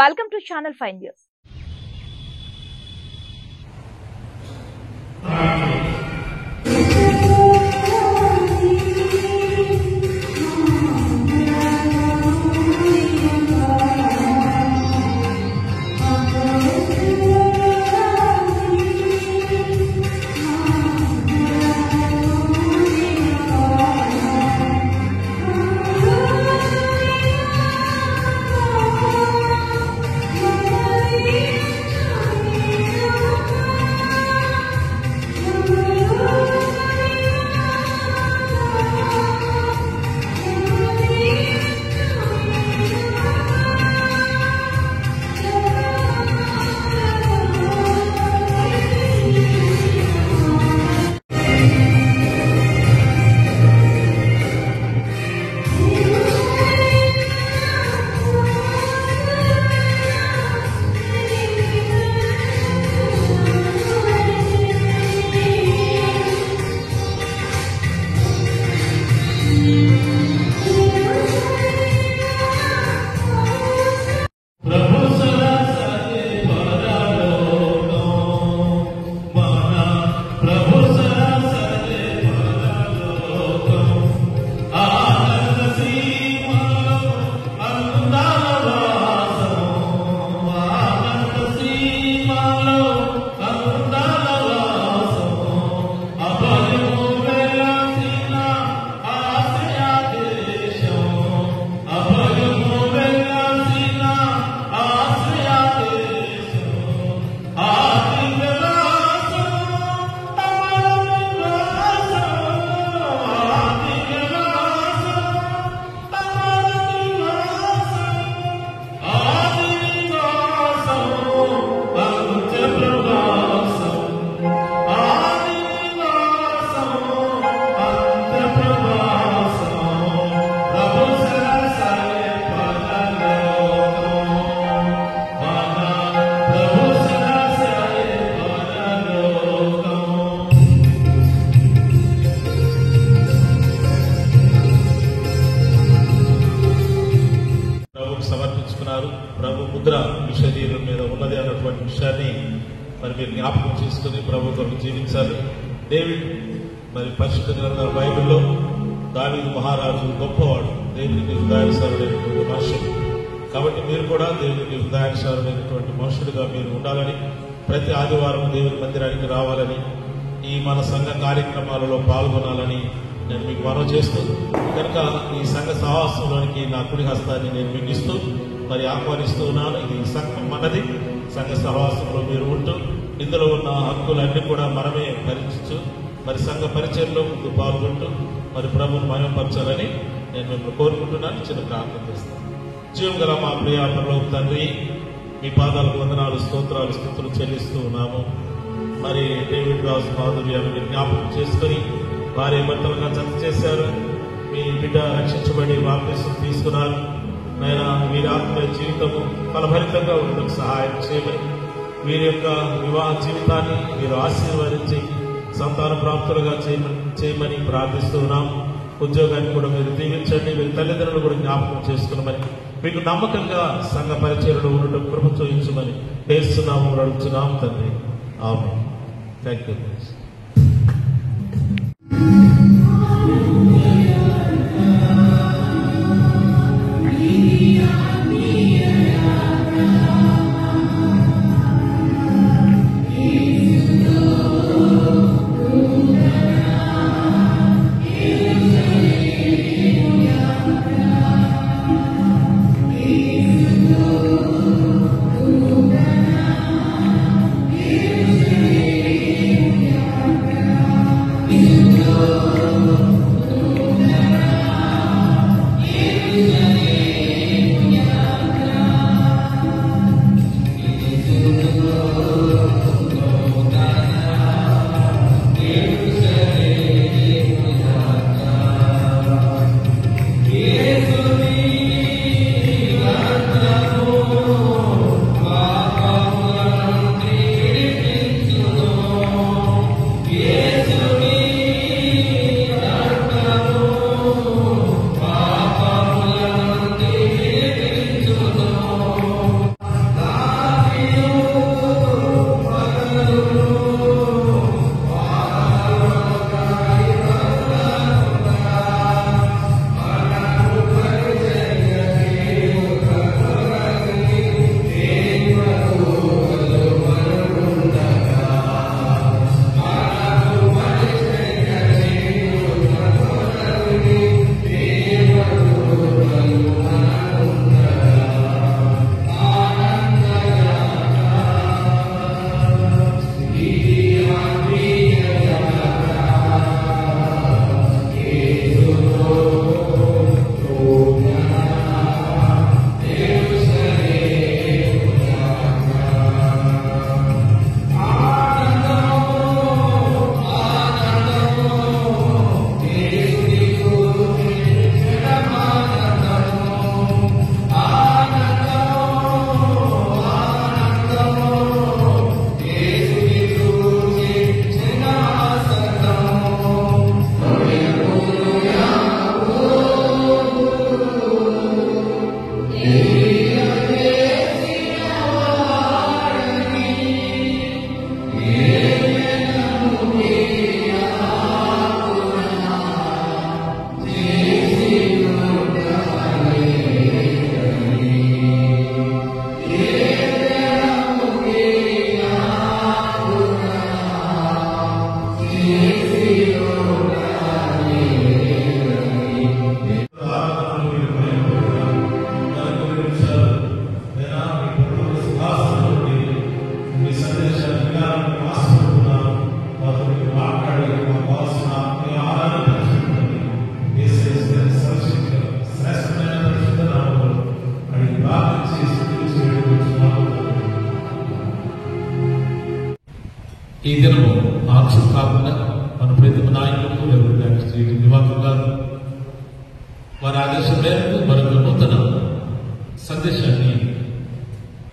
Welcome to Channel 5 News. సమర్పించుకున్నారు. ప్రభు ముద్ర మీ శరీరం మీద ఉన్నది అన్నటువంటి విషయాన్ని మరి మీరు జ్ఞాపకం చేసుకుని ప్రభు కొరకు జీవించాలి. డేవిడ్ మరి పరిశుద్ధ గ్రంథ బైబిల్లో దావీదు మహారాజు గొప్పవాడు, దేవునికి హృదయానుసారుడైనటువంటి మనుషుడు. కాబట్టి మీరు కూడా దేవునికి హృదయానుసారుడైనటువంటి మనుషుడుగా మీరు ఉండాలని, ప్రతి ఆదివారం దేవుని మందిరానికి రావాలని, ఈ మన సంఘ కార్యక్రమాలలో పాల్గొనాలని నేను మీకు మనవి చేస్తూ, కనుక ఈ సంఘ సహవాసంలోనికి నా కుడి హస్తాన్ని నేను మీకు ఇస్తూ మరి ఆహ్వానిస్తూ ఉన్నాను. ఇది సంఘం మనది. సంఘ సహవాసంలో మీరు ఉంటూ ఇందులో ఉన్న హక్కులన్నీ కూడా మనమే భరించు మరి సంఘ పరిచయంలో ముందు పాల్గొంటూ మరి ప్రభువును మహిమపరచాలని నేను మిమ్మల్ని కోరుకుంటున్నాను. చిన్న ప్రార్థన చేస్తాను. జీవం గల మా ప్రియ పరలోక తండ్రి, మీ పాదాలకు వందనాలు, స్తోత్రాలు, స్తుతులు చెల్లిస్తూ ఉన్నాము. మరి డేవిడ్ రాజు మాధుర్యాన్ని జ్ఞాపకం చేసుకుని వారి భర్తలుగా జత చేశారు. మీ బిడ్డ రక్షించబడి బాప్తిసం తీసుకున్నారు. నాయన వీరి ఆత్మీయ జీవితము ఫలభరితంగా ఉండడానికి సహాయం చేయమని, వీరి యొక్క వివాహ జీవితాన్ని మీరు ఆశీర్వదించి సంతాన ప్రాప్తులుగా చేయమని ప్రార్థిస్తున్నాం. ఉద్యోగాన్ని కూడా మీరు దీవించండి. వీరి తల్లిదండ్రులు కూడా జ్ఞాపకం చేసుకున్నామని, మీకు నమ్మకంగా సంఘ పరిచయలో ఉండటం కృప చూపించమని వేస్తున్నాము, అడుగుతున్నాం తండ్రి. ఆమేన్. Thank you. ఈ దినము ఆలస్యం కాకుండా మన ప్రీతమ నాయకులు శ్రీ నివాకులు గారు వారి ఆదేశం మేరకు మరొక నూతన సందేశాన్ని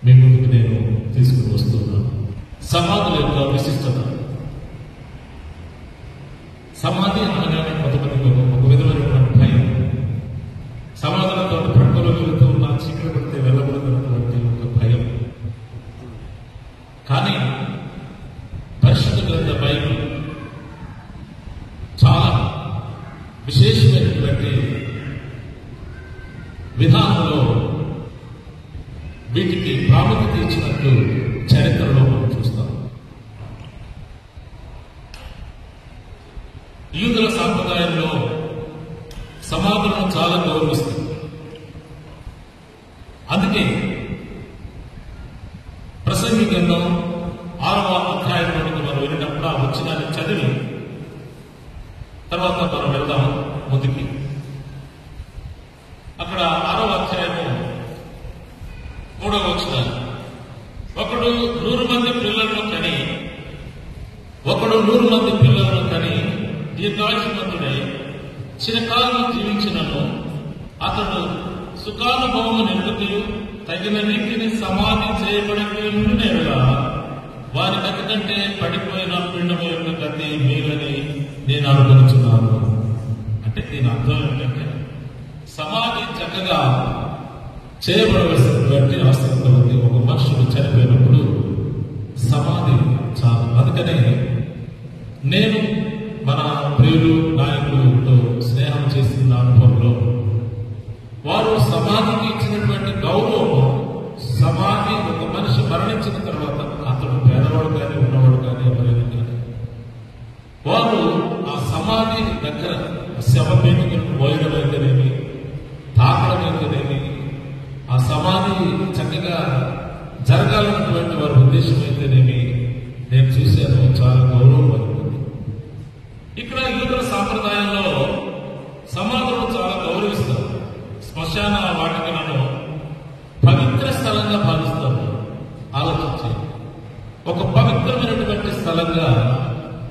మీ ముందుకు నేను తీసుకుని వస్తున్నాను. సమాధుల యొక్క విశిష్టత. సమాధి అనగానే కొంతమందికి ఒక విధమైనటువంటి భయం. సమాధులతో ప్రక్కలో వెళుతూ ఉన్న చీకటి పడితే వెళ్ళకూడదన్నటువంటి ఒక భయం. కానీ పరిశుద్ధ గ్రంథ బైబిల్ చాలా విశేషమైనటువంటి విధానంలో వీటికి ప్రాముఖ్యత ఇచ్చినట్లు చరిత్రలో మనం చూస్తాం. యూదుల సాంప్రదాయంలో సమాధులను చాలా గౌరవిస్తారు. అందుకే ప్రసంగి గ్రంథం 6వ అధ్యాయంలోనికి మనం వెళ్ళినప్పుడు ఆ వచనాన్ని చదివి తర్వాత మనం వెళ్దాం ముందుకి. అక్కడ 6వ అధ్యాయము 3వ వచనం, ఒకడు 100 మంది పిల్లలను కని దీర్ఘాయుష్మంతుడై చిరకాలం జీవించినను అతడు సుఖానుభవము నిలుపుతూ తగిన రీతిని సమాధి చేయబడినగా వారి గతి కంటే పడిపోయిన పిండము యొక్క గతి మీరని నేను అనుకుంటున్నాను. అంటే దీని అర్థం ఏంటంటే సమాధి చక్కగా చేయబడవలసినటువంటి అవసరం ఉంది. ఒక మనుషుడు చనిపోయినప్పుడు సమాధి చాలు. అందుకనే నేను మన ప్రియులు నాయకులతో స్నేహం చేసిన అనుభవంలో వారు సమాధికి ఇచ్చినటువంటి గౌరవం, సమాధి ఒక మనిషి మరణించిన తర్వాత అతడు పేదవాడు కానీ ఉన్నవాడు కానీ ఎవరైనా కానీ వారు ఆ సమాధి దగ్గర శవపేటికను మోయడం అయితేనేమి, తాకడం అయితేనేమి, ఆ సమాధి చక్కగా జరగాలన్నటువంటి వారి ఉద్దేశం అయితేనేమి నేను చూశాను. చాలా గౌరవం పడుతుంది. ఇక్కడ యూదుల సాంప్రదాయంలో సమాధులను చాలా గౌరవిస్తారు. శ్మశాన వాటికలను పవిత్ర స్థలంగా భావిస్తారు. ఆలోచించి ఒక పవిత్రమైనటువంటి స్థలంగా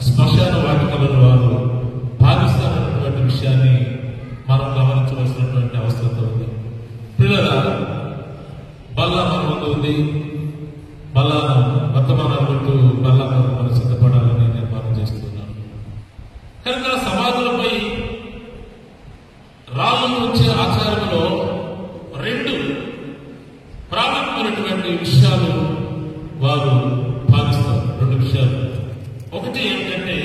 శ్మశాన వాటికలను వారు భావిస్తారన్నటువంటి విషయాన్ని మనం గమనించవలసినటువంటి అవసరం ఉంది. పిల్లల బల్ల మన ముందు ఉంది. బల్లాను వర్తమానాలు కొట్టు బల్లాను మనం సిద్ధపడాలని నిర్మాణం చేస్తున్నాను. కనుక సమాధులపై రాళ్ళను వచ్చే ఆచారంలో 2 ప్రాముఖ్యమైనటువంటి విషయాలు వారు భావిస్తారు. 2 విషయాలు. ఒకటి ఏమిటంటే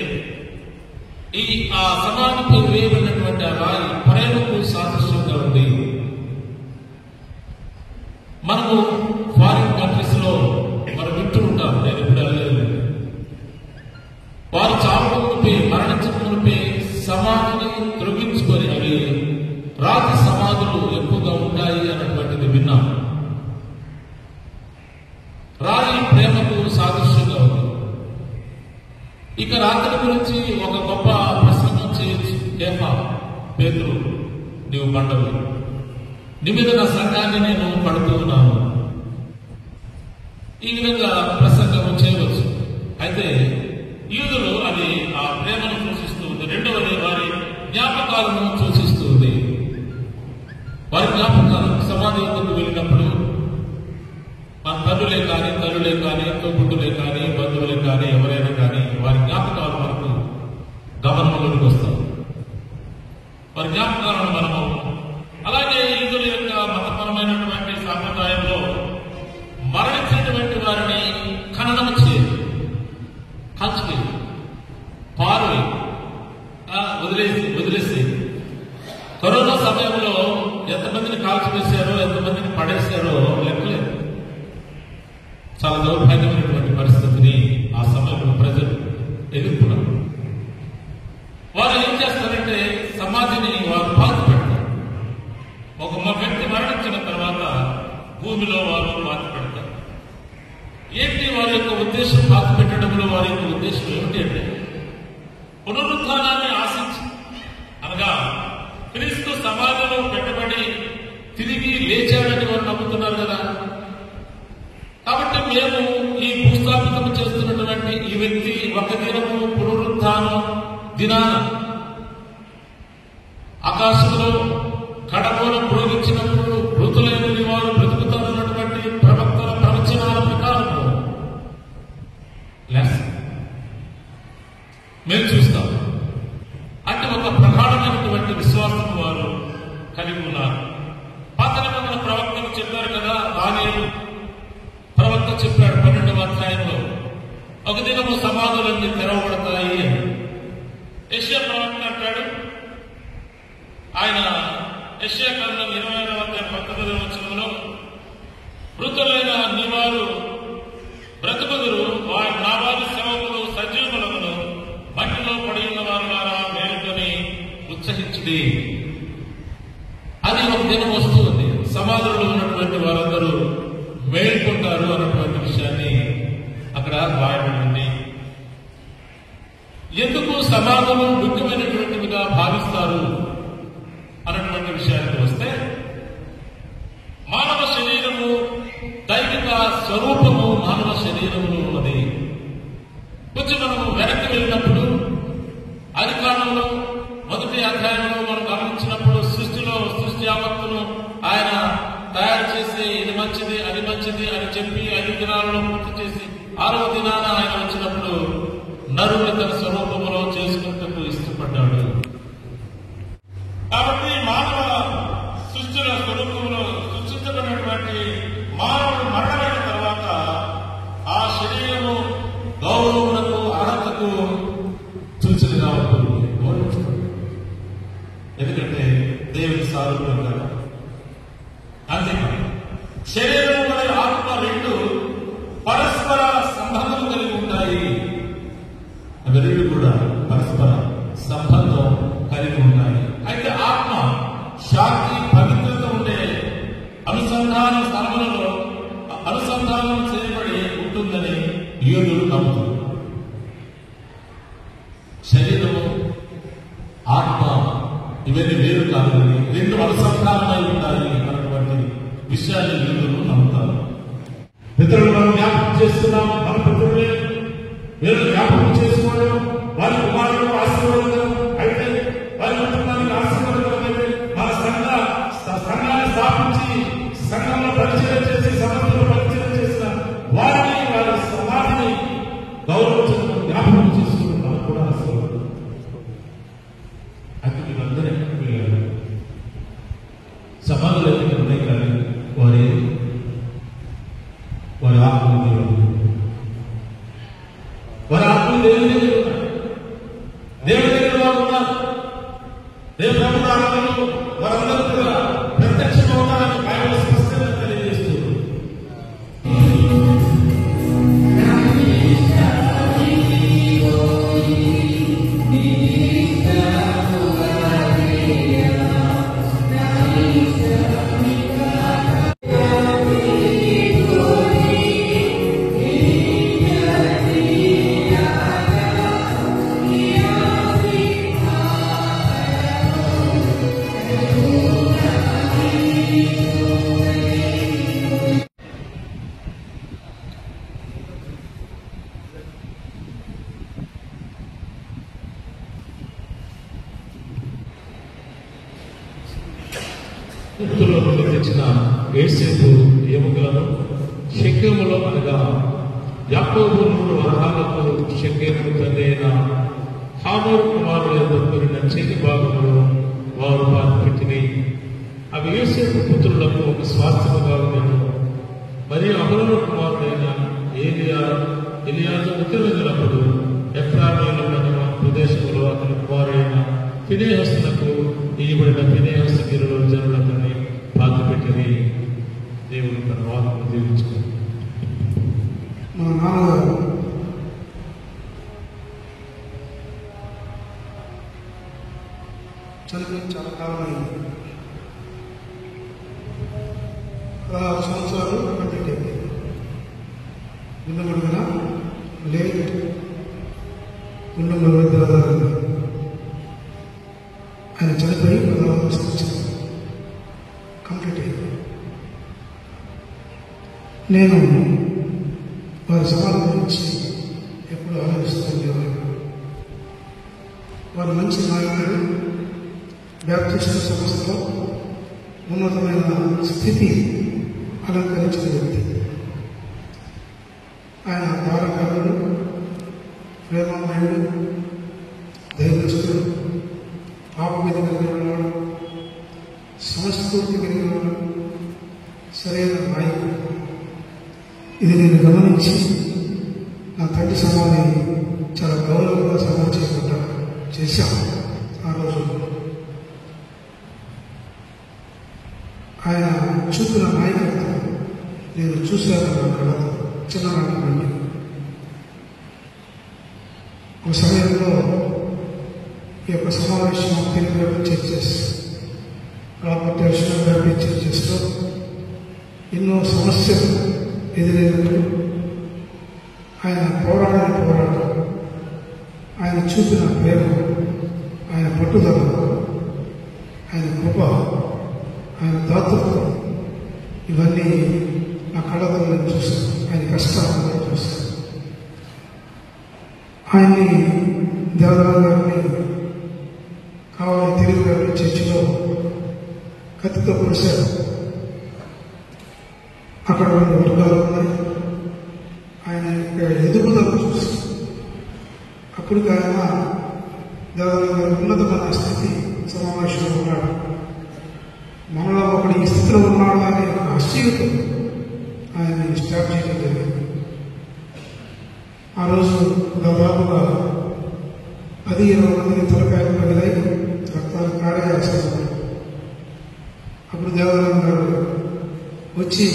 ఆ సమాధిపై వేయబడినటువంటి ఆ రాయి ప్రేమకు సాదృశ్యంగా ఉంది. మనము ఫారిన్ కంట్రీస్ లో మనం వింటూ ఉంటాం. నేను ఇప్పుడు వెళ్ళలేదు. వారు చావకుంపై మరణించకుంపై సమాధిని త్రొగించుకొని అవి రాతి సమాధులు ఎక్కువగా ఉంటాయి అన్నటువంటిది విన్నాం. రాయి ప్రేమకు సాదృశ్యంగా ఉంది. ఇక రాత్రి గురించి ఒక గొప్ప ప్రసంగం చేయొచ్చు. కేఫా, పేతురు, నీవు పండవు, నీ మీద నా సంఘాన్ని నేను పడుతూ ఉన్నాను. ఈ విధంగా ప్రసంగం చేయవచ్చు. అయితే యూదులు అది ఆ ప్రేమను సూచిస్తూ ఉంది. రెండవది వారి జ్ఞాపకాలను సూచిస్తూ ఉంది. వారి జ్ఞాపకాలు సమాధి వద్దకు వెళ్ళినప్పుడు మన తల్లులే కానీ, తల్లులే కానీ, తోబుట్టులే కానీ, బంధువులే కానీ, ఎవరైనా కానీ వారి జ్ఞాపకాలు మనకు గమనంలోకి వస్తాయి. వారి జ్ఞాపకాలను మనము అలాగే యూదుల యొక్క మతపరమైనటువంటి సాంప్రదాయంలో మరణించినటువంటి వారిని ఖననం చేయదు, కాల్చివేయదు, పారువేయదు, వదిలేసి. కరోనా సమయంలో ఎంతమందిని కాల్చివేశారో, ఎంతమందిని పడేశారో లెక్కలేదు. చాలా దౌర్భాగ్యమైనటువంటి పరిస్థితిని ఆ సమయంలో ప్రజలు ఎదుర్కొన్నారు. వారు ఏం చేస్తారంటే సమాధిని వారు పాతి పెడతారు. ఒక వ్యక్తి మరణించిన తర్వాత భూమిలో వారు పాతి పెడతారు. ఏంటి వారి యొక్క ఉద్దేశం? పాతి పెట్టడంలో వారి యొక్క ఉద్దేశం ఏమిటి అంటే పునరుత్థానాన్ని ఆశించి, అనగా క్రీస్తు సమాధిలో పెట్టబడి తిరిగి లేచాడని వారు నమ్ముతున్నారు కదా. కాబట్టి మేము ఈ భూస్థాపితం చేస్తున్నటువంటి ఈ వ్యక్తి మేము చూస్తాం. అంటే ఒక ప్రగాఢమైనటువంటి విశ్వాసం వారు కలిగి ఉన్నారు. పాత నిబంధన ప్రవక్తలు చెప్పారు కదా, దానియేలు ప్రవక్త చెప్పాడు 12వ అధ్యాయంలో, ఒక దినము సమాధులన్నీ తెరవబడతాయి. యెషయా ప్రవక్త అంటాడు, ఆయన యెషయా గ్రంథం 20వ అధ్యాయం 19వ వచనంలో, మృతులైన నీ వారు బ్రతుకుదురు, నా వారి శవములు సజీవులను మట్టిలో పడి ఉన్న వారు మేలుకొని ఉత్సహించుడి. అది ఒక దినం వస్తుంది, సమాధుల్లో ఉన్నటువంటి వారందరూ మేల్కొంటారు అన్నటువంటి విషయాన్ని అక్కడ రాయబడింది. ఎందుకు సమాధులు ముఖ్యమైనటువంటివిగా భావిస్తారు అన్నటువంటి విషయానికి వస్తే, మానవ శరీరము దైవిక స్వరూపము మానవ శరీరములో ఉన్నది. కొంచెం మనము వెనక్కి వెళ్ళినప్పుడు ఆది కాలంలో 1వ అధ్యాయంలో మనం గమనించినప్పుడు సృష్టి యావత్తును ఆయన తయారు చేసి ఇది మంచిది అది మంచిది అని చెప్పి 5 దినాలలో పూర్తి చేసి 6వ దినాన ఆయన వచ్చినప్పుడు నరుని తన స్వరూపములో చేసుకుంటూ ఇష్టపడ్డాడు. కాబట్టి మానవ సృష్టిల స్వరూపంలో సృష్టించబడినటువంటి మానవుడు మరణమైన తర్వాత ఆ శరీరము గౌరవములకు అర్హతకు సూచనగా ఉంటుంది. ఎందుకంటే దేవుని సారూప్యం కదా. అంతేకాదు, శరీరం మరియు ఆత్మ రెండు పరస్పర సంబంధం కలిగి ఉంటాయి. అవి రెండు కూడా పరస్పర సంబంధం కలిగి ఉన్నాయి. అయితే ఆత్మ శాంతి పవిత్రత ఉండే అనుసంధాన స్థలములలో అనుసంధానం చేయబడి ఉంటుందని యోగులు నమ్ముతారు. శరీరము ఆత్మ ఇవన్నీ వేరు కాదని, రెండు అనుసంధానమై ఉంటాయి అన్నటువంటి విషయాన్ని యోగులు నమ్ముతారు. పితరులు మనం జ్ఞాపకం చేస్తున్నాం, మన పితరులే వీళ్ళు జ్ఞాపకం చేసుకోవడం, వారి కుమారులకు ఆశీర్వాదం అయితే, వారి కుటుంబానికి ఆశీర్వాదం అయితే, మన సంఘాన్ని స్థాపించి సంఘంలో పరిచయం చేసి సమస్యలో పరిచయం చేసిన వారిని వారి సమాధిని గౌరవించడం జ్ఞాపకం చేసుకోవడం మనకు కూడా ఆశీర్వాదం. అది వీళ్ళందరూ ఎక్కడికి వెళ్ళారు? సమాధులు ఎక్కడికి ఉన్నాయి, కానీ వారి ఆత్మ వారి ఆత్మ దేవుని దగ్గర ఉన్నారు, దేవుని దగ్గర వారు ఉన్నారు. దేవుని ప్రభుత్వాలు వారందరూ కూడా ప్రత్యక్షమవుతారని బైబిల్ స్పష్టంగా తెలియజేస్తుంది. గుర్తులో నుండి తెచ్చిన యోసేపు ఎముకలను షెకెములో అనగా యాకోబు 3 వరహాలకు షెకెము తండ్రి అయిన హామోరు కుమారుల దొరికిన చేతి భాగంలో వారు పాతిపెట్టిని. అవి యోసేపు పుత్రులకు ఒక స్వాస్థ్యముగా ఉండెను. మరియు అహరోను కుమారుడైన ఎలియాజు ఉత్తరమైనప్పుడు ఎఫ్రాయిముల ప్రదేశంలో అతని కుమారుడైన ఫినెహాసునకు ఇవ్వబడిన ఫినెహాసు గిరిలో జనులతని పాతిపెట్టింది. దేవుడు తన వాక్కు దీవించుకుంది. మా నాన్నగారు చనిపోయి చాలా కాలమైంది. 16 సంవత్సరాలు పట్టింది. గుండెమడుగున లేట్ గుండెమడుగు ఆయన చనిపోయి 16 సంవత్సరాలు కంప్లీట్ అయింది. నేను వారి సవాళ్ళ గురించి ఎప్పుడు ఆలోచిస్తుండేవారు. వారు మంచి నాయకుడు, బ్యాప్టిస్ట్ సంస్థలో ఉన్నతమైన స్థితి అలంకరించిన వ్యక్తి. ఆయన ధారకారుడు, ప్రేమమయుడు, సమయస్ఫూర్తి కలిగిన వాడు, సరైన నాయకుడు. ఇది నేను గమనించి నా తండ్రి సమాధి చాలా గౌరవంగా సమాచారం చేశాను. ఆ రోజు ఆయన చూపిన నాయకత్వం నేను చూశాను. అక్కడ చిన్ననాటి నుండి ఒక సమయంలో ఈ యొక్క సమావేశం తెలుగు చర్చెస్, రాబర్ట్ చర్చెస్లో ఎన్నో సమస్యలు ఎదురైనప్పుడు ఆయన పోరాటం, ఆయన చూపిన ప్రేమ, ఆయన పట్టుదల, ఆయన కృప, ఆయన దాతృత్వం, ఇవన్నీ నా కళ్ళతో నేను చూశాను. ఆయన కష్టాలను చూశాను. ఆయన్ని దేవరాజు గారిని కావాలి తెలుగు గారి చర్చిలో కత్తితో పొడిశారు. అక్కడ రెండు వర్గాలు ఉన్నాయి. ఆయన ఎదుగుదల చూసి అప్పటికి ఆయన దేవరాజు గారి ఉన్నతమైన స్థితి సమావేశంలో ఉన్నాడు. మనలో ఒకడు ఈ స్థితిలో ఉన్నాడు అనే ఆశ్చర్యంతో ఆయన స్టార్ట్ చేయడం జరిగింది. ఆ రోజు దాదాపుగా 10-20 మందికి తలకాయలు పగిలాయి, రక్తాలు కారేయాల్సింది. అప్పుడు దేవరాజు గారు వచ్చి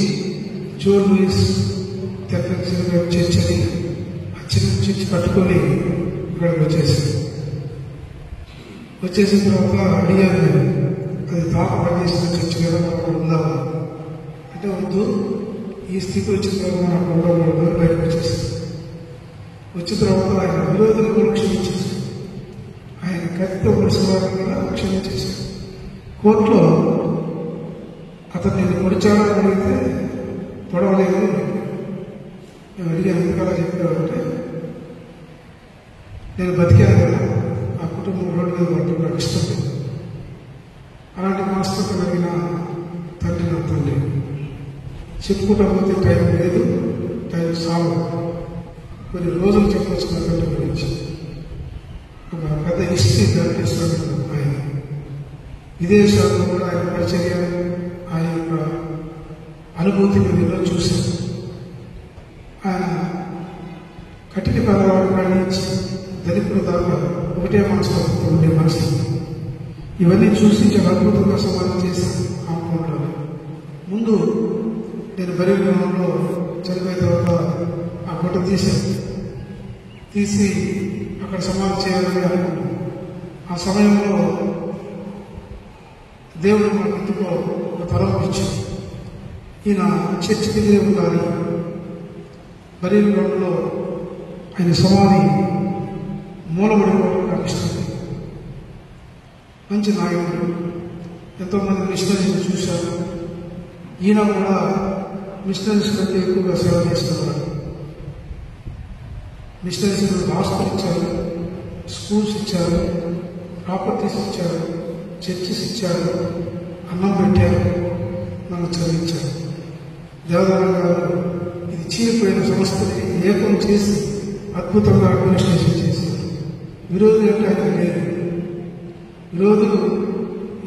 జోర్ లూయిస్ చర్చ్ అని ఆ చిన్న చర్చి కట్టుకొని ఇక్కడికి వచ్చేసిన తర్వాత అడిగాను నేను, అది తాత పనిచేసిన చర్చి కదా, అక్కడ ఉందామా అంటే వద్దు, ఈ స్థితి వచ్చిన తర్వాత మనం అక్కడ ఉండకూడదు, బయటకు వచ్చేసాను. వచ్చిన తర్వాత ఆయన విరోధులు కూడా క్షమించేశారు. ఆయన కత్తితో పొడిచిన వారిని కూడా క్షమించేశారు. కోర్టులో అతను నేను పొడిచాడని అడిగితే పొడవలేదు. నేను అడిగాను, ఎందుకలా చెప్పాడంటే, నేను బతికాను కదా, ఆ కుటుంబం రోడ్డు మీద పట్టడం నాకు ఇష్టం లేదు. అలాంటి మనస్తత్వం కలిగిన తండ్రి నా తండ్రి. చెప్పుకుంటా పోతే టైం లేదు, టైం సాగు. కొన్ని రోజులు చెప్పవచ్చు నా తండ్రి గురించి. ఒక పెద్ద హిస్టరీ కనిపిస్తాను ఆయన. విదేశాల్లో కూడా ఆయన పరిచర్య, ఆయన యొక్క అనుభూతిని నేను చూశాను. ఆయన కఠిన కలవాడు కానించి దరిద్రుల దాకా ఒకటే మనస్తత్వం ఉండే మనసు. ఇవన్నీ చూసి చాలా అద్భుతంగా సమాధానం చేశాను. అనుకుంటాను ముందు నేను బరిగ్రామంలో చనిపోయిన తర్వాత ఆ గుట్ట తీసి అక్కడ సమాధి చేయాలని అనుకున్నాను. ఆ సమయంలో దేవుడు మా ఇంటిలో ఒక తరం ఇచ్చింది. ఈయన చర్చి దగ్గరే ఉండాలి, బరిగ్రామంలో ఆయన సమాధి మూలబడిపోవడం నాకు ఇష్టం. మంచి నాయకుడు, ఎంతోమంది మిషనరీస్ చూశారు. ఈయన కూడా మిషనరీస్ కంటే ఎక్కువగా సేవ చేస్తున్నారు. మిషనరీస్ హాస్టల్ ఇచ్చారు, స్కూల్స్ ఇచ్చారు, ప్రాపర్టీస్ ఇచ్చారు, చర్చెస్ ఇచ్చారు, అన్నం పెట్టారు, నన్ను చదివించారు. దేవదానం గారు ఇది చీలిపోయిన సంస్థని ఏకం చేసి అద్భుతంగా అడ్మినిస్ట్రేషన్ చేశారు. విరోధులు అంటే ఆయన లేదు. విరోధులు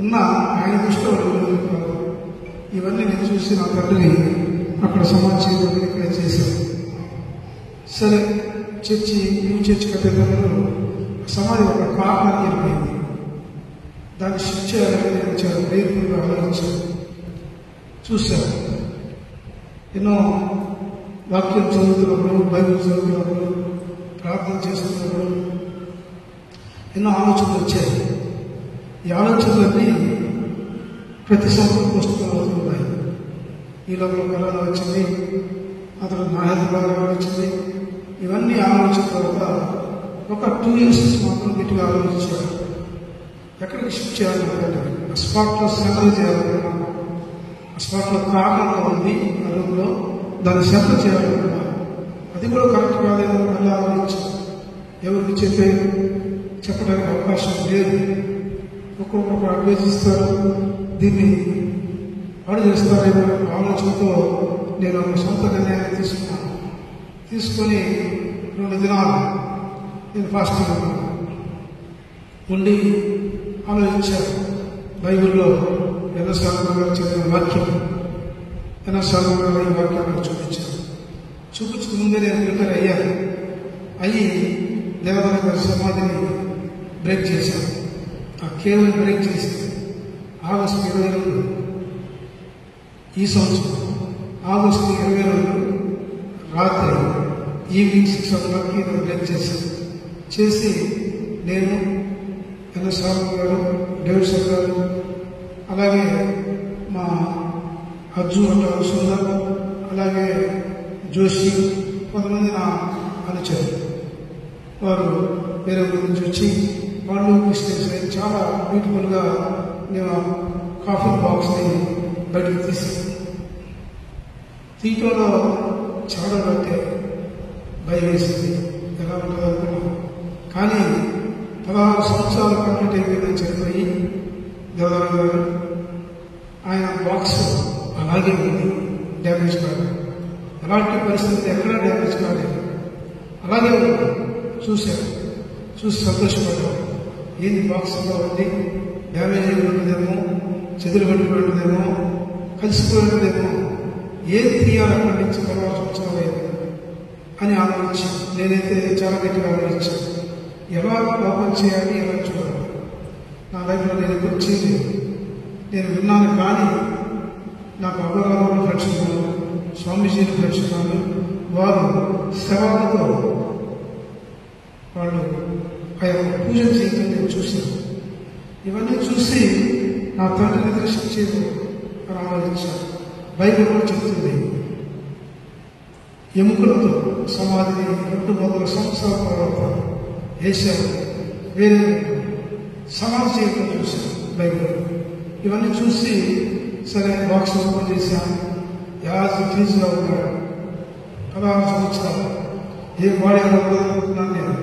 ఉన్న ఆయన దృష్టిలో విరోధులు కాదు. ఇవన్నీ నేను చూసి నా తండ్రి అక్కడ సమాజం ఇక్కడ చేశాను. సరే, న్యూ చర్చి కట్టేటప్పుడు సమాజం ఒక కారణం ఏర్పడింది. దాన్ని షిఫ్ట్ చేయాలని నేను చాలా ప్రయత్నంగా ఆలోచించాను, చూశాను. ఎన్నో వాక్యం చదువుతున్నప్పుడు, బైబిల్ చదువుతున్నప్పుడు, ప్రార్థన చేస్తున్నప్పుడు ఎన్నో ఆలోచనలు వచ్చాయి. ఈ ఆలోచనలన్నీ ప్రతి సంవత్సరం పుస్తకాలు అవుతున్నాయి. ఈ లోపల కరోనా వచ్చింది, అతను నా హెల్త్ బాగా వచ్చింది. ఇవన్నీ ఆలోచించిన తర్వాత ఒక 2 years మాత్రం గట్టిగా ఆలోచించాను. ఎక్కడికి షిఫ్ట్ చేయాలంటే ఆ స్పాట్లో సెంటర్ చేయాలనుకున్నాను. ఆ స్పాట్లో కారణంగా ఉంది ఆ రూమ్లో, దాన్ని సెంటర్ చేయాలనుకున్నాను. అది కూడా కరెక్ట్ కాలేదు. మళ్ళీ ఆలోచించాను. ఎవరికి చెప్పడానికి అవకాశం లేదు. ఒక్కొక్క అడ్వైజ్ ఇస్తారు, దీన్ని పాడు చేస్తారేమో ఆలోచనతో నేను ఒక సొంత నిర్ణయాన్ని తీసుకొని 2 దినాలు నేను ఫాస్టింగ్ ఉండి ఆలోచించాను. బైబిల్లో ఎన్నసార్లు గారు చదివిన వాక్యం ఎన్నసార్లు గారు ఈ వాక్యం నాకు చూపించారు. చూపించక ముందే నేను ప్రిపేర్ అయ్యాను. అయ్యి దేవదాన గారి సమాధిని బ్రేక్ చేశాను. ఆ కేవలం బ్రేక్ చేసి ఆగస్టు 22 ఈ సంవత్సరం ఆగస్టు 22 రాత్రి ఈవినింగ్ 6 o'clock నేను బ్రేక్ చేశాను. చేసి నేను ఎన్ఎస్ఆర్ గారు, డేవిడ్ సార్ గారు, అలాగే మా అర్జున్ అంటారు సుందర్, అలాగే జోషి, కొంతమంది నా అనుచరులు వారు వేరే ఊరి నుంచి వచ్చి వాళ్ళు క్రిస్టియన్స్ చాలా బ్యూటిఫుల్గా నేను కాఫీ బాక్స్ని బయటకు తీసాను. తీయటంలో చాలా బట్టే భయం వేసింది, ఎలా ఉంటుందో అనుకున్నాను. కానీ 16 సంవత్సరాలు కంప్లీట్ అయిపోయిందని చనిపోయి దేవదాన గారు ఆయన బాక్స్ అలాగే ఉంది, డ్యామేజ్ కాదు. ఎలాంటి పరిస్థితి ఎక్కడా డ్యామేజ్ కాలేదు, అలాగే చూశాను. చూసి సంతోషపడ్డాను. ఏంది బాక్స్లో ఉంది, డ్యామేజ్ అయి ఉంటుందేమో, చెదురు పడిపోయిందేమో, కలిసిపోయిందేమో, ఏది తీయాలి అక్కడి నుంచి 16 సంవత్సరాలు అయింది అని ఆలోచించాను. నేనైతే చాలా గట్టిగా ఆలోచించాను, ఎలా ఓపెన్ చేయాలి, ఎలా చూడాలి. నా లైఫ్లో నేను ఎప్పుడు చేయలేదు. నేను విన్నాను కానీ నాకు అగ్రవాళ్ళు ఫ్రెండ్స్ ఉన్నారు, స్వామీజీని ఫ్రెండ్స్ ఉన్నారు. వారు సేవలతో వాళ్ళు ఆ యొక్క పూజ చేయడం నేను చూశాను. ఇవన్నీ చూసి నా తండ్రిని దర్శించేది అని ఆలోచించాను. బైబిల్ కూడా చెప్తుంది, ఎముకలతో సమాధిని 200 సంవత్సరాల తర్వాత వేశారు, వేరే సమాధి చేయడం చూశాను బైబిల్. ఇవన్నీ చూసి సరే బాక్స్ ఓపెన్ చేశాను. యాజ్ ఫీజుగా ఉన్నాడు 16 సంవత్సరాలు. ఏ బాడీ అనుకున్నాను నేను,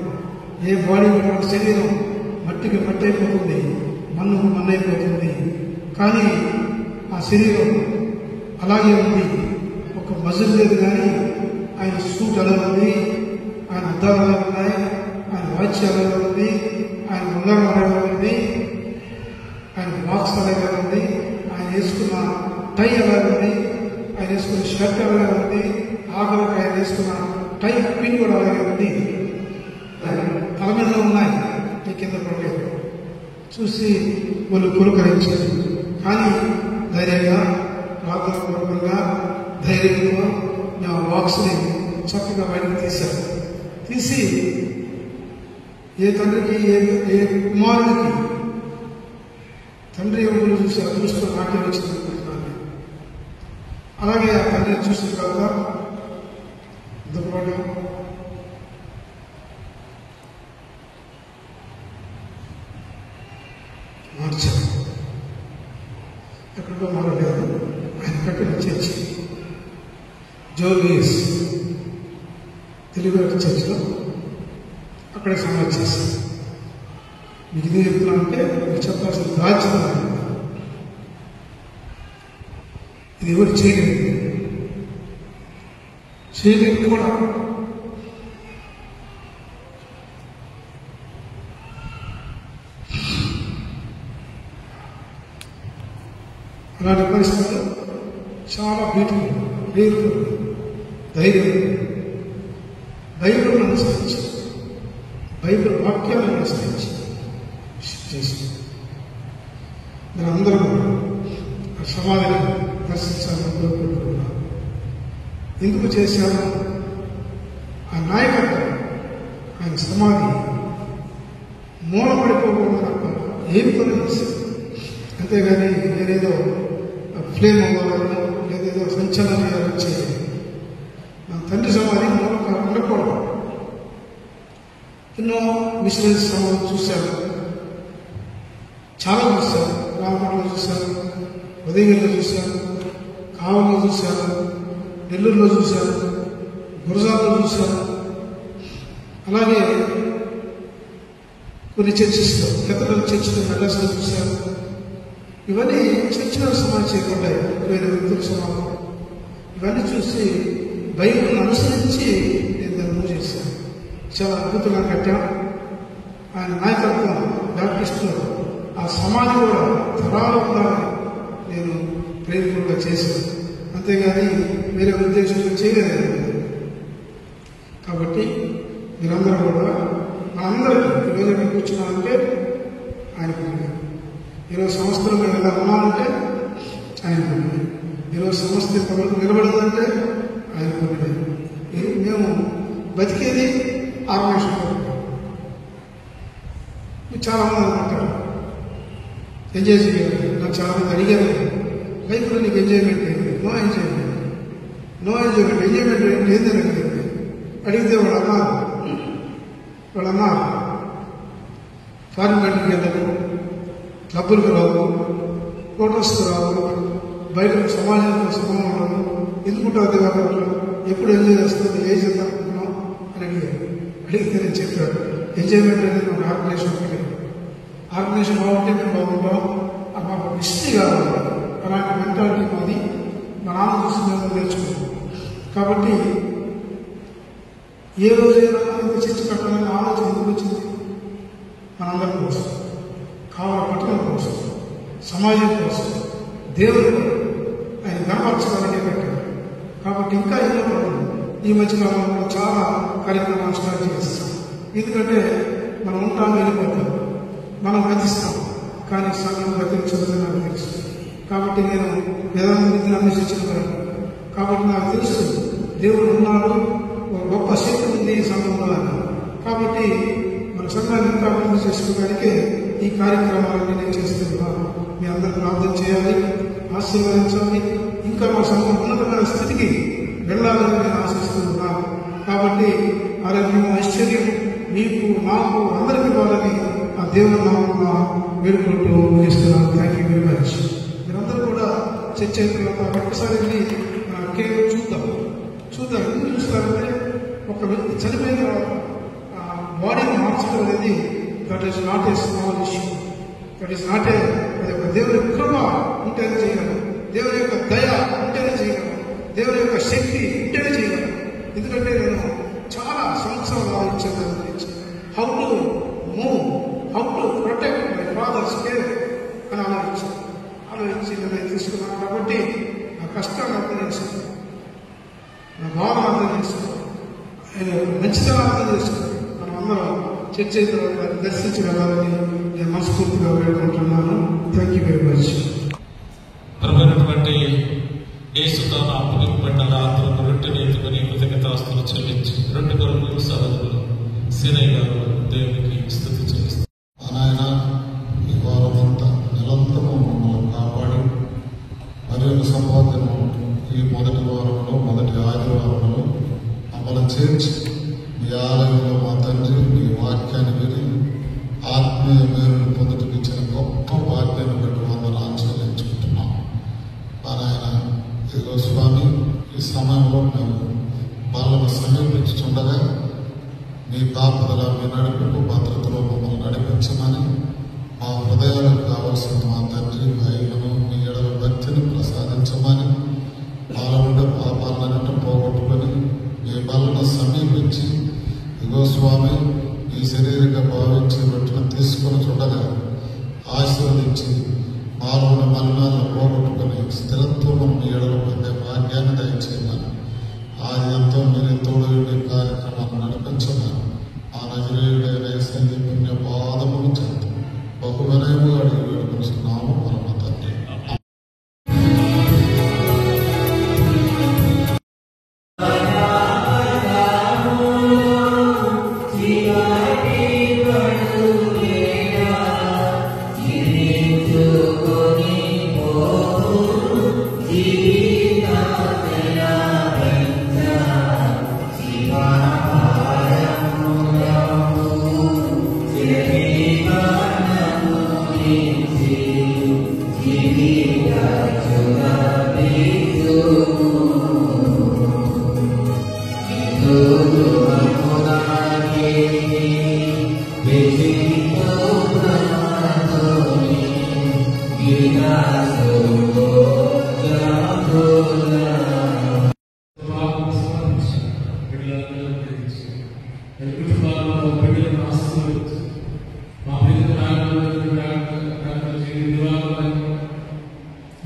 ఏ బాడీ ఉన్న శరీరం మట్టికి మట్టి అయిపోతుంది, మన్నుకు మన్ను అయిపోతుంది. కానీ ఆ శరీరం అలాగే ఉంది, ఒక మజిల్ లేదు. కానీ ఆయన సూట్ అలా ఉంది, ఆయన అద్దాలు అలా ఉన్నాయి, ఆయన వాచ్ అలాగే ఉంది, ఆయన ఉంగరం అలాగే ఉంది, ఆయన బాక్స్ అలాగే ఉంది, ఆయన వేసుకున్న టై అలాగే ఉంది, ఆయన వేసుకున్న షర్ట్ అలాగే ఉంది, ఆఖరికి ఆయన వేసుకున్న టై పిన్ కూడా అలాగే ఉంది. తల మీద ఉన్నాయి, నీ కింద పడలేదు. చూసి వాళ్ళు పురకరించారు. కానీ ధైర్యంగా ప్రార్థనపూర్వకంగా ధైర్యంగా నా బాక్స్ని చక్కగా బయటకు తీశాను. తీసి ఏ తండ్రికి ఏ కుమారుడికి తండ్రి ఎవరు చూసి అదృష్టం నాకే వచ్చిందనుకుంటున్నాను. అలాగే ఆ తండ్రిని చూసిన తర్వాత దుఃఖపడ్డాం. మార్చాను. ఎక్కడికో మారలేదు, ఆయన కట్టిన చర్చి జోగేస్ తెలుగు చర్చిలో అక్కడే సమాధి చేశాను. మీకు ఇది చెప్తున్నానంటే మీకు చెప్పాల్సిన బాధ్యత ఇది ఎవరు చేయలేదు కూడా. అలాంటి పరిస్థితులు చాలా బ్యూటిఫుల్ ధైర్యం బైబిల్ను అనుసరించి, బైబిల్ వాక్యాలను అనుసరించి చేసి మీరందరూ ఆ సమాధిని దర్శించాలని కోరుకుంటున్నాను. ఎందుకు చేశాను? ఆ నాయకత్వం, ఆయన సమాధి మూలపడిపోకూడదు తప్ప ఏమి పని చేశాను. అంతేగాని నేనేదో ఫ్లేమ్ అవ్వాలను లేదేదో సంచలనం చేయాలని చేయాలి. నా తండ్రి సమాధి మూలంగా ఉండకూడదు. ఎన్నో మిషనరీస్ సమాధి చూశాను, చాలా చూశాను. రామపట్నంలో చూశాను, ఉదయగిరిలో చూశాను, కావలిలో చూశాను, నెల్లూరులో చూశాను, గురజాల్లో చూశాను. అలాగే కొన్ని చర్చిస్లో, కేథడ్రల్ చర్చిలో మెడ్రాస్లో చూశాను. ఇవన్నీ చర్చిలో సమాధి చేయకుండా వేరే వ్యక్తుల సమాధం. ఇవన్నీ చూసి బైబిల్ని అనుసరించి నేను దాన్ని మూవ్ చేశాను. చాలా అద్భుతంగా కట్టాం. ఆయన నాయకత్వం బ్యాప్టిస్టులో ఆ సమాధి కూడా తరాలు ఉండాలని నేను ప్రేమగా చేశాను, అంతేగాని వేరే ఉద్దేశంతో చేయలేదు. కాబట్టి మీరందరూ కూడా మనందరికీ ఈరోజు మేము కూర్చున్నామంటే ఆయన పుణ్యం. ఈరోజు సంస్థలు మేము ఎలా ఉన్నామంటే ఆయన పుణ్యం. ఈరోజు సంస్థ నిలబడిందంటే ఆయన పుణ్యం. మేము బతికేది ఆర్గనైజేషన్. చాలా మంది అనుకుంటారు ఎంజాయ్ చేయాలి. నాకు చాలా మంది అడిగారు, లైఫ్లో నీకు ఎంజాయ్మెంట్ ఏంటి? No enjoyment. ఎంజాయ్మెంట్ ఏంటని అడిగితే వాళ్ళ ఫారిన్ కంట్రీకి వెళ్ళదు, క్లబ్బులకు రావు, ఫోటోస్కి రావు, బయట సమాజంలో సుఖం ఉండదు, ఎందుకుంటారు కాబట్టి ఎప్పుడు ఎంజాయ్ చేస్తుంది, ఏం చేద్దాం అనుకుంటున్నాం అని అడిగితే నేను చెప్పాను, ఎంజాయ్మెంట్ అనేది ఒక ఆర్గనైజేషన్ బాగుంటే మేము బాగుంటాం, అది మాకు హిస్టరీ కావాలి. అలాంటి మెంటాలిటీ మాది మా నాన్న చూసి మేము నేర్చుకున్నాం. కాబట్టి ఏ రోజైనా ఇంత చర్చ కట్టాలని ఆలోచన ఎందుకు వచ్చింది? మనందరి కోసం, కావాల పట్టణం కోసం, సమాజం కోసం, దేవుని ఆయన గణపరచడానికి పెట్టారు. కాబట్టి ఇంకా ఎన్నో పనులు ఈ మధ్యకాలంలో చాలా కార్యక్రమాలు స్టార్ట్ చేస్తాం. ఎందుకంటే మనం ఉంటాం, వెళ్ళిపోతాం, మనం గతిస్తాం, కానీ సంఘం గతించదని నాకు తెలుసు. కాబట్టి నేను వేదాంతిని అన్వేషించిన వాడు. కాబట్టి నాకు తెలుసు దేవుడు ఉన్నాడు, ఒక గొప్ప శక్తి ఉంది ఈ సంఘంలో. కాబట్టి మన సంఘాన్ని ఇంకా అభివృద్ధి చేసుకోవడానికే ఈ కార్యక్రమాలన్నీ నేను చేస్తున్నాను. మీ అందరూ ప్రార్థన చేయాలి, ఆశీర్వదించాలి. ఇంకా మా సంఘం ఉన్నతమైన స్థితికి వెళ్ళాలని నేను ఆశిస్తున్నాను. కాబట్టి ఆరోగ్యం, ఐశ్వర్యం మీకు, నాకు, అందరికీ ఇవ్వాలని ఆ దేవుని నామమున వేడుకుంటూ ముగిస్తున్నాను. Thank you very much. మీరందరూ కూడా చర్చ అయిన ఒక్కసారి వెళ్ళి కేవలం చూద్దాం. ఎందుకు చూస్తారంటే ఒక వ్యక్తి చనిపోయిన తర్వాత బాడీని మార్చడం అనేది that is not a small issue. That is not a, అది ఒక దేవుని కృప ఉంటేనే చేయగలం, దేవుని యొక్క దయ ఉంటేనే చేయగలం, దేవుని యొక్క శక్తి ఉంటేనే చేయగలం. ఎందుకంటే నేను చాలా సంవత్సరాలు ఆలోచించాను how to move, how to protect my father's care అని ఆలోచించి నేను తీసుకున్నాను. కాబట్టి నా కష్టాన్ని అర్థం చేసుకున్నాను, నా భావన అర్థం చేసుకున్నాను, ఆయన మంచితనం అర్థం చేసుకున్నాను. మనం అందరం చర్చ దర్శించి వెళ్ళాలని నేను మనస్ఫూర్తిగా వేడుకుంటున్నాను. Thank you very much. ప్రభువైనటువంటి యేసుతో అప్పగింపబడిన రాత్రులను రొట్టెని ఎత్తుకుని కృతజ్ఞతాస్తులు చెల్లించి 2 కొరింథీయుల సహోదరులు సీనయ్య గారు దేవునికి స్తుతి చెల్లిస్తారు. ఆయన ఈ వారమంతా నిరంతరము మమ్మల్ని కాపాడి మరియు సంపాదన ఈ మొదటి వారంలో, మొదటి ఆదివారంలో మమ్మల్ని చేర్చి మీ ఆలయంలో మా తండ్రి మీ వాక్యాన్ని విని ఆత్మీయ మేలును పొందుటకు ఇచ్చిన గొప్ప వాక్యాన్ని బట్టి వందనాలు చెల్లించుకుంటున్నాం. ఆయన ఇదిగో స్వామి, ఈ సమయంలో మేము వాళ్ళను సమీపించుండగా మీ కాపుదల, మీ నడిపింపు, భద్రతలో మమ్మల్ని నడిపించమని, మా హృదయాలకు కావలసిన మా తండ్రి భయమును, మీ ఎడల భక్తిని ప్రసాదించమని, మాలో ఉండే పాపాలన్నింటినీ పోగొట్టుకొని మీ బలను సమీపించి ఇదిగో స్వామి ఈ శరీరక భావించి రొట్టెను తీసుకొని చూడగా ఆశీర్వదించి మాలోని మలినాలను పోగొట్టుకొని స్థిరత్వం మీ ఎడల పొందే భాగ్యాన్ని దయచేయమని, ఆది ఎంతో మీరు తోడు కార్యక్రమాన్ని నడిపించమని ఆ నజరేయుడైన యేసయ్య పుణ్య పాదములు చెంత బహు వినయముగా అడిగి వేడుకొస్తున్నాము పరమ తండ్రి.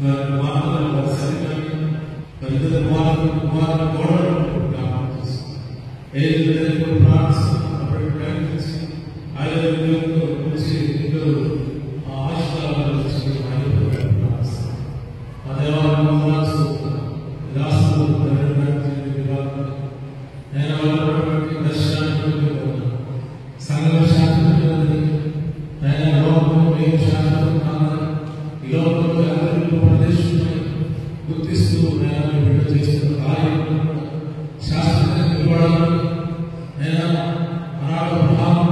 మా గురించి ఇద్దరు ఆశీర్వాదాలు ఆ దేవాలయం రాష్ట్రం నేను వాళ్ళటువంటి దర్శనానికి సంఘ శాంతి నేను లోకంలో మేము శాంతి ఈ లోకంలో అందరిలో ప్రదేశం గుర్తిస్తూ నేను బిడ్డ చేసిన కార్యం శాస్త్రంగా నిలబడాలని నేను ఆనాడు ప్రభావం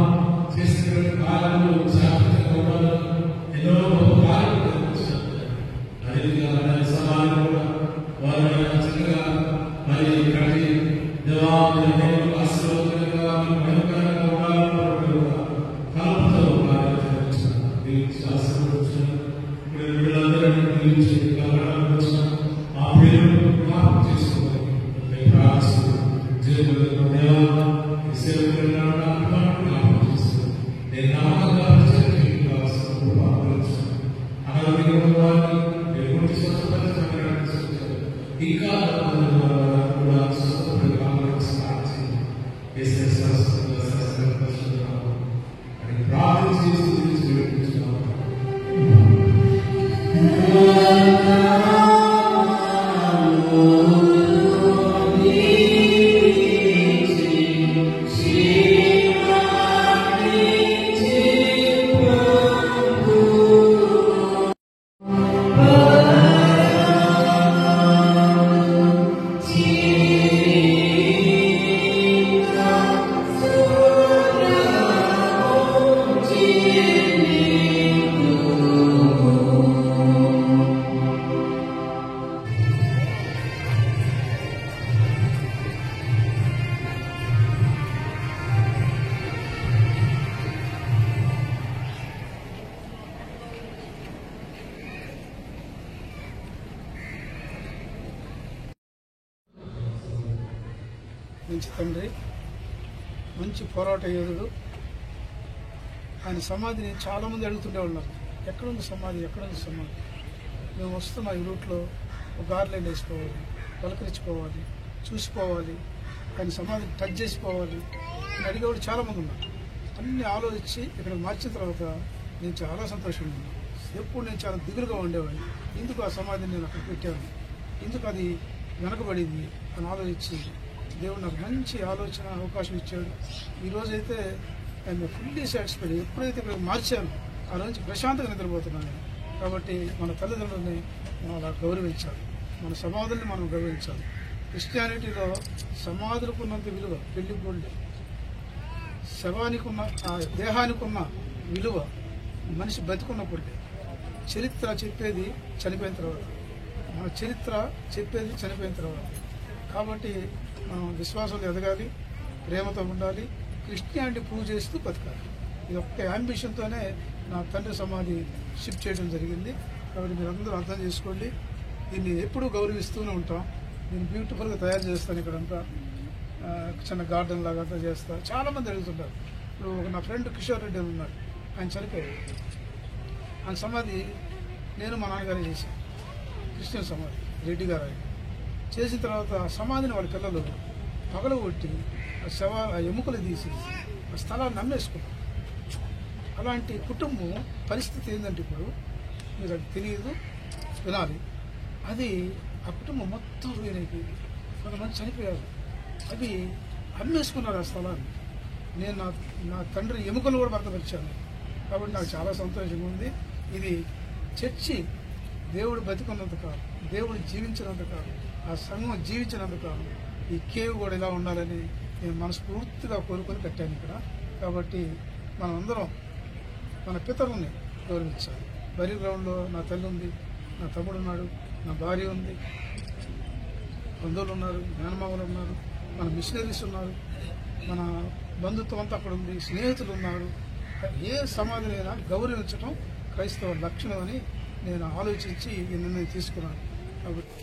చేసినటువంటి కార్యాలు శాస్త్రంగా ఉండాలని ఎన్నో గొప్ప కార్యాలు నిర్వహించారు. అదేవిధంగా సమాజం కూడా వారిని చక్కగా మరి కట్టి దేవాలయంగా ఆశీర్వాదంగా భయంకరంగా ఉండాలన్నటువంటి కల్పతో కార్యాలు నిర్వహించారు. దీనికి ఆశీర్వదించారు. ఇప్పుడు వీళ్ళందరినీ దీవించి కలగడానికి వచ్చిన ఆ పేరు జ్ఞాపకం చేసుకోవాలి. జీవితంలో దేవాలయం ఈ సేవకులు జ్ఞాపకం చేస్తారు. నేను నమ్మకంగా ఇంకా మంచి తండ్రి, మంచి పోరాట యోధుడు. ఆయన సమాధిని చాలామంది అడుగుతుండే ఉన్నారు, ఎక్కడుంది సమాధి, ఎక్కడుంది సమాధి. మేము వస్తున్న ఈ రూట్లో ఒక గార్లైన్ వేసుకోవాలి, పలకరించుకోవాలి, చూసిపోవాలి, ఆయన సమాధిని టచ్ చేసిపోవాలి అని అడిగేవాడు చాలామంది ఉన్నారు. అన్ని ఆలోచించి ఇక్కడ మార్చిన తర్వాత నేను చాలా సంతోషంగా ఉన్నాను. ఎప్పుడు నేను చాలా దిగులుగా ఉండేవాడిని, ఎందుకు ఆ సమాధిని నేను అక్కడ పెట్టాను, ఎందుకు అది వెనకబడింది అని ఆలోచించి దేవుడు నాకు మంచి ఆలోచన అవకాశం ఇచ్చాడు. ఈరోజైతే ఆయన ఫుల్లీ సాటిస్ఫైడ్. ఎప్పుడైతే ఇక్కడ మార్చాను ఆ రోజు ప్రశాంతంగా నిద్రపోతున్నాను. కాబట్టి మన తల్లిదండ్రులని మనం అలా గౌరవించాలి, మన సమాధుల్ని మనం గౌరవించాలి. క్రిస్టియానిటీలో సమాధులకు ఉన్నంత విలువ పెళ్లికి కూడా లేదు. శవానికి ఉన్న ఆ దేహానికి ఉన్న విలువ మనిషి బతికున్నప్పుడు లేదు. చరిత్ర చెప్పేది చనిపోయిన తర్వాత, మన చరిత్ర చెప్పేది చనిపోయిన తర్వాత. కాబట్టి మనం విశ్వాసంలో ఎదగాలి, ప్రేమతో ఉండాలి, క్రిస్టియానిటీ ప్రూవ్ చేస్తూ బతకాలి. ఇది ఒక్క యాంబిషన్తోనే నా తండ్రి సమాధి షిఫ్ట్ చేయడం జరిగింది. కాబట్టి మీరు అందరూ అర్థం చేసుకోండి. దీన్ని ఎప్పుడూ గౌరవిస్తూనే ఉంటాం. నేను బ్యూటిఫుల్గా తయారు చేస్తాను. ఇక్కడంతా చిన్న గార్డెన్ లాగా అంతా చేస్తా. చాలామంది అడుగుతుంటారు. ఇప్పుడు నా ఫ్రెండ్ కిషోర్ రెడ్డి అని ఉన్నాడు, ఆయన చనిపోయాడు. ఆయన సమాధి నేను మా నాన్నగారే చేశాను. క్రిస్టియన్ సమాధి రెడ్డి గారు ఆయన చేసిన తర్వాత సమాధిని వాళ్ళ పిల్లలు పగలగొట్టి ఆ ఎముకలు తీసి ఆ స్థలాన్ని నమ్మేసుకున్నారు. అలాంటి కుటుంబం పరిస్థితి ఏంటంటే ఇప్పుడు మీరు అది తెలియదు, వినాలి. అది ఆ కుటుంబం మొత్తం పోయినైపోయింది. కొంతమంది చనిపోయారు. అది అమ్మేసుకున్నారు ఆ స్థలాన్ని. నేను నా తండ్రి ఎముకలు కూడా భర్తపరిచాను. కాబట్టి నాకు చాలా సంతోషంగా ఉంది. ఇది చర్చి దేవుడు బతికున్నంత కాలం, దేవుడు జీవించినంత కాలం, ఆ సంఘం జీవించినంత కాలం ఈ కేవ్ కూడా ఇలా ఉండాలని నేను మనస్ఫూర్తిగా కోరుకొని కట్టాను ఇక్కడ. కాబట్టి మనమందరం మన పితరుల్ని గౌరవించాలి. బరీ గ్రౌండ్లో నా తల్లి ఉంది, నా తమ్ముడు ఉన్నాడు, నా భార్య ఉంది, బంధువులు ఉన్నారు, మేనమామలు ఉన్నారు, మన మిషనరీస్ ఉన్నారు, మన బంధుత్వం అంతా అక్కడ ఉంది, స్నేహితులు ఉన్నారు. ఏ సమాధినైనా గౌరవించడం క్రైస్తవ లక్షణం అని నేను ఆలోచించి ఈ నిర్ణయం తీసుకున్నాను. కాబట్టి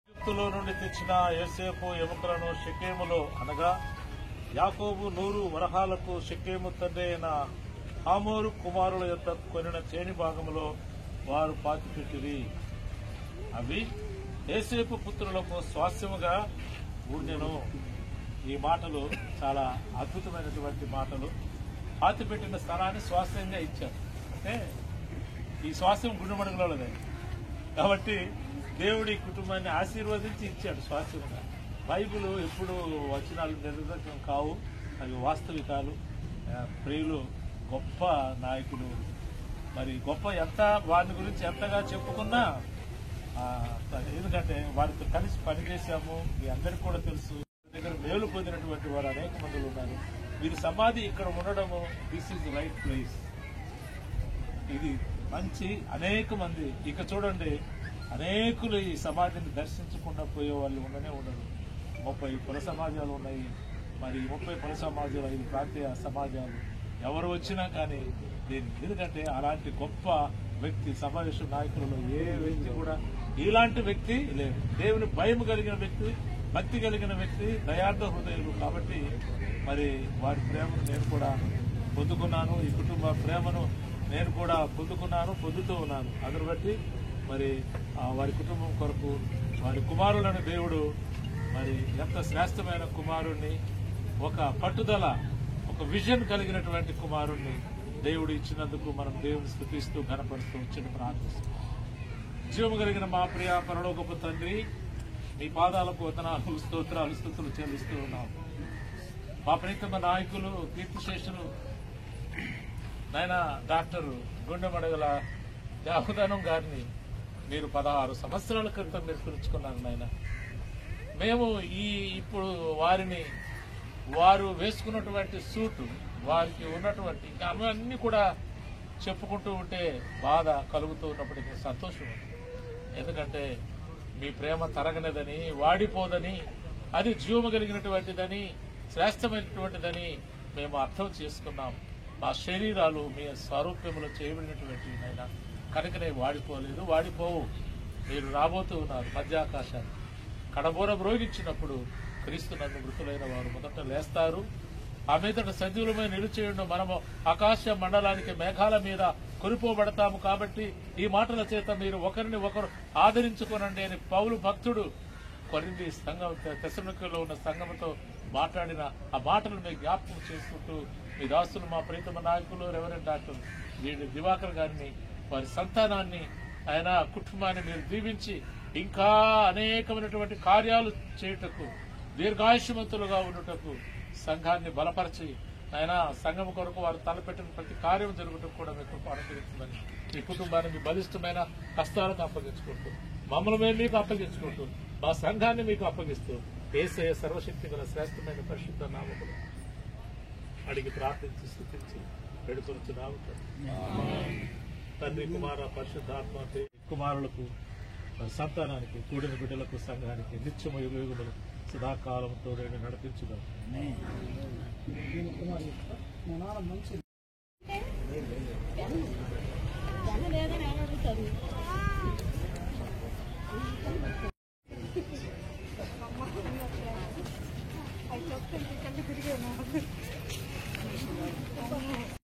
ఐగుప్తులో నుండి తెచ్చిన యోసేపు ఎముకలను షెకెములో అనగా యాకోబు 100 వరహాలకు షెకెము తండ్రి అయిన హామోరు కుమారుల యొక్క కొనిన చేని భాగంలో వారు పాతిపెట్టిరి. అవి యోసేపు పుత్రులకు స్వాస్థ్యముగా ఉండెను. ఈ మాటలు చాలా అద్భుతమైనటువంటి మాటలు. పాతిపెట్టిన స్థలాన్ని స్వాస్థ్యంగా ఇచ్చారు. అంటే ఈ స్వాస్థ్యం గుండెమడుగులదే కాబట్టి దేవుడి కుటుంబాన్ని ఆశీర్వదించి ఇచ్చాడు స్వాస్థ్యంగా. బైబిల్ ఎప్పుడు వచనాలు నిర్దకం కావు, అవి వాస్తవికాలు. ప్రియులు గొప్ప నాయకులు, మరి గొప్ప ఎంత వారి గురించి ఎంతగా చెప్పుకున్నా, ఎందుకంటే వారితో కలిసి పనిచేశాము, మీ అందరికీ కూడా తెలుసు. దగ్గర మేలు పొందినటువంటి వారు అనేక మంది ఉన్నారు. వీరి సమాధి ఇక్కడ ఉండడము దిస్ ఈజ్ రైట్ ప్లేస్. ఇది మంచి అనేక మంది ఇక చూడండి, అనేకులు ఈ సమాధిని దర్శించకుండా పోయే వాళ్ళు ఉండనే ఉండరు. 30 కుల సమాజాలు ఉన్నాయి. మరి 30 కుల సమాజాలు, 5 ప్రాంతీయ సమాజాలు, ఎవరు వచ్చినా కానీ ఎందుకంటే అలాంటి గొప్ప వ్యక్తి సమావేశ నాయకులలో ఏ వ్యక్తి కూడా ఇలాంటి వ్యక్తి లేదు. దేవుని భయం కలిగిన వ్యక్తి, భక్తి కలిగిన వ్యక్తి, దయార్థ హృదయులు. కాబట్టి మరి వారి ప్రేమను నేను కూడా పొందుకున్నాను. ఈ కుటుంబ ప్రేమను నేను కూడా పొందుకున్నాను, పొందుతూ ఉన్నాను. అందును బట్టి మరి వారి కుటుంబం కొరకు వారి కుమారులను దేవుడు మరి ఎంత శ్రేష్టమైన కుమారుణ్ణి, ఒక పట్టుదల, ఒక విజన్ కలిగినటువంటి కుమారుణ్ణి దేవుడు ఇచ్చినందుకు మనం దేవుని స్తుతిస్తూ ఘనపరుస్తూ చిన్న ప్రార్థిస్తాం. జీవము కలిగిన మా ప్రియ పరలోకపు తండ్రి, మీ పాదాలకు వందనాలు, స్తోత్రాలు, స్తుతులు చెల్లిస్తూ ఉన్నాం. మా ప్రీతమ నాయకులు, కీర్తిశేషులు నాయన డాక్టర్ గుండెమడగల యాహుదానం గారిని మీరు 16 సంవత్సరాల క్రితం మీరు పిలుచుకున్నారు నాయన. మేము ఇప్పుడు వారు వేసుకున్నటువంటి సూటు, వారికి ఉన్నటువంటి ఇంకా అన్నీ కూడా చెప్పుకుంటూ ఉంటే బాధ కలుగుతూ ఉన్నప్పటికీ సంతోషం ఉంది. ఎందుకంటే మీ ప్రేమ తరగనిదని, వాడిపోదని, అది జీవము కలిగినటువంటిదని, శ్రేష్టమైనటువంటిదని మేము అర్థం చేసుకున్నాం. మా శరీరాలు మీ స్వరూప్యములో చేయబడినటువంటి అయినా కనుకనే వాడిపోలేదు, వాడిపోవు. మీరు రాబోతూ ఉన్నారు మధ్యాకాశాన్ని. కడబోర మ్రోగించినప్పుడు క్రీస్తు నందు మృతులైన వారు మొదట లేస్తారు. ఆ మీదట సజీవులమై నిలిచేయుండు మనము ఆకాశ మండలానికి మేఘాల మీద కొనిపోబడతాము. కాబట్టి ఈ మాటల చేత మీరు ఒకరిని ఒకరు ఆదరించుకోనండి అని పౌలు భక్తుడు కొరింథీ సంఘం తెస్సలోనికలో ఉన్న సంఘంతో మాట్లాడిన ఆ మాటలు మీకు జ్ఞాపకం చేసుకుంటూ మీ దాసులు మా ప్రీతమ నాయకులు రెవరెండ్ డాక్టర్ వీడి దివాకర్ గారిని, వారి సంతానాన్ని, ఆయన కుటుంబాన్ని మీరు దీవించి ఇంకా అనేకమైనటువంటి కార్యాలు చేయుటకు, దీర్ఘాయుష్యవంతులుగా ఉండుటకు సంఘాన్ని బలపరిచి ఆయన సంఘం కొరకు వారు తలపెట్టిన ప్రతి కార్యం జరుగుటకు కూడా మీకు అనుగ్రహించమని ఈ కుటుంబాన్ని మీ బలిష్టమైన కష్టాలకు అప్పగించుకుంటూ, మమ్మల్ని మీకు అప్పగించుకుంటూ, మా సంఘాన్ని మీకు అప్పగిస్తూ యేసయ్య సర్వశక్తి గల శ్రేష్టమైన పరిశుద్ధ నామములో అడిగి ప్రార్థించి స్తుతించి వేడుకొనుచున్నాము. తండ్రి, కుమార, పరిశుద్ధాత్మ కుమారులకు, సంతానానికి, కూడిన బిడ్డలకు, సంఘానికి నిత్యము యుగములు సదాకాలంతో నేను నడిపించుదాం. మంచి